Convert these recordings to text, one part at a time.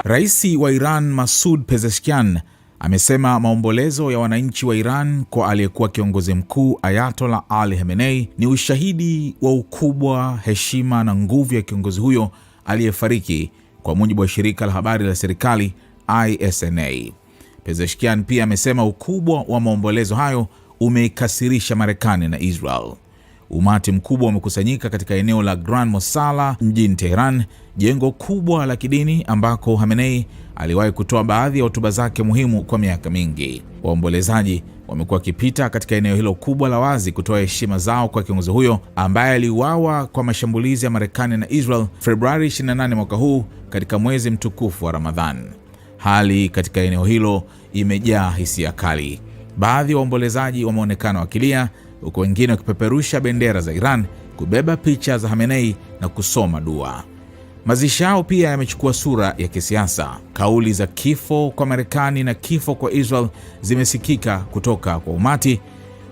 Rais wa Iran Masoud Pezeshkian amesema maombolezo ya wananchi wa Iran kwa aliyekuwa kiongozi mkuu Ayatollah Ali Khamenei ni ushahidi wa ukubwa, heshima na nguvu ya kiongozi huyo aliyefariki, kwa mujibu wa shirika la habari la serikali ISNA. Pezeshkian pia amesema ukubwa wa maombolezo hayo umeikasirisha Marekani na Israel. Umati mkubwa umekusanyika katika eneo la Grand Mosala mjini Tehran, jengo kubwa la kidini ambako Khamenei aliwahi kutoa baadhi ya hotuba zake muhimu kwa miaka mingi. Waombolezaji wamekuwa wakipita katika eneo hilo kubwa la wazi kutoa heshima zao kwa kiongozi huyo ambaye aliuawa kwa mashambulizi ya Marekani na Israel Februari 28 mwaka huu katika mwezi mtukufu wa Ramadhan. Hali katika eneo hilo imejaa hisia kali. Baadhi ya waombolezaji wameonekana wakilia, huku wengine wakipeperusha bendera za Iran, kubeba picha za Khamenei na kusoma dua. Mazishi yao pia yamechukua sura ya kisiasa. Kauli za kifo kwa Marekani na kifo kwa Israel zimesikika kutoka kwa umati,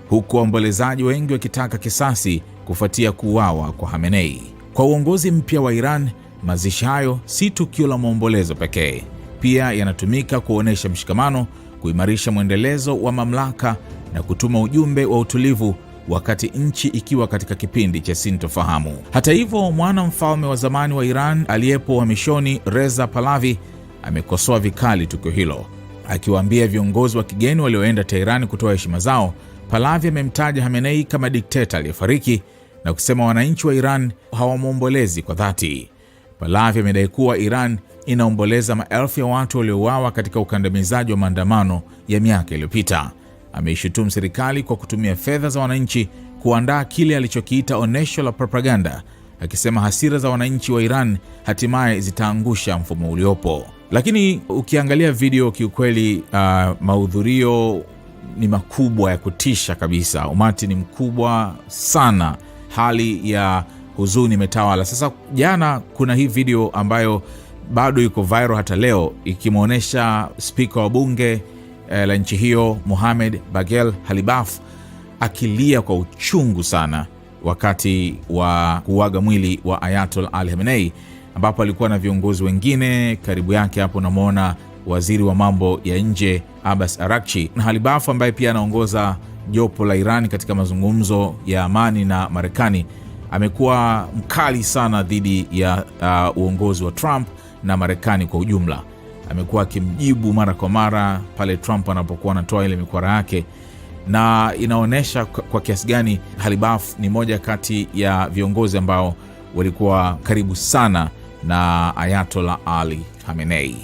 huku waombolezaji wengi wakitaka kisasi kufuatia kuuawa kwa Khamenei. Kwa uongozi mpya wa Iran, mazishi hayo si tukio la maombolezo pekee, pia yanatumika kuonesha mshikamano, kuimarisha mwendelezo wa mamlaka na kutuma ujumbe wa utulivu wakati nchi ikiwa katika kipindi cha sintofahamu. Hata hivyo, mwana mfalme wa zamani wa Iran aliyepo uhamishoni Reza Pahlavi amekosoa vikali tukio hilo, akiwaambia viongozi wa kigeni walioenda Tehran kutoa heshima zao. Pahlavi amemtaja Khamenei kama dikteta aliyefariki na kusema wananchi wa Iran hawamwombolezi kwa dhati. Pahlavi amedai kuwa Iran inaomboleza maelfu ya watu waliouawa katika ukandamizaji wa maandamano ya miaka iliyopita. Ameishutumu serikali kwa kutumia fedha za wananchi kuandaa kile alichokiita onesho la propaganda, akisema hasira za wananchi wa Iran hatimaye zitaangusha mfumo uliopo. Lakini ukiangalia video, kiukweli mahudhurio ni makubwa ya kutisha kabisa. Umati ni mkubwa sana. Hali ya huzuni imetawala. Sasa jana kuna hii video ambayo bado iko viral hata leo, ikimwonyesha spika wa bunge la nchi hiyo Mohamed Bagher Ghalibaf akilia kwa uchungu sana wakati wa kuaga mwili wa Ayatollah Ali Khamenei, ambapo alikuwa na viongozi wengine karibu yake. Hapo unamwona waziri wa mambo ya nje Abbas Araghchi, na Ghalibaf ambaye pia anaongoza jopo la Iran katika mazungumzo ya amani na Marekani. Amekuwa mkali sana dhidi ya uongozi wa Trump na Marekani kwa ujumla. Amekuwa akimjibu mara kwa mara pale Trump anapokuwa anatoa ile mikwara yake, na inaonyesha kwa kiasi gani Ghalibaf ni moja kati ya viongozi ambao walikuwa karibu sana na Ayatollah Ali Khamenei.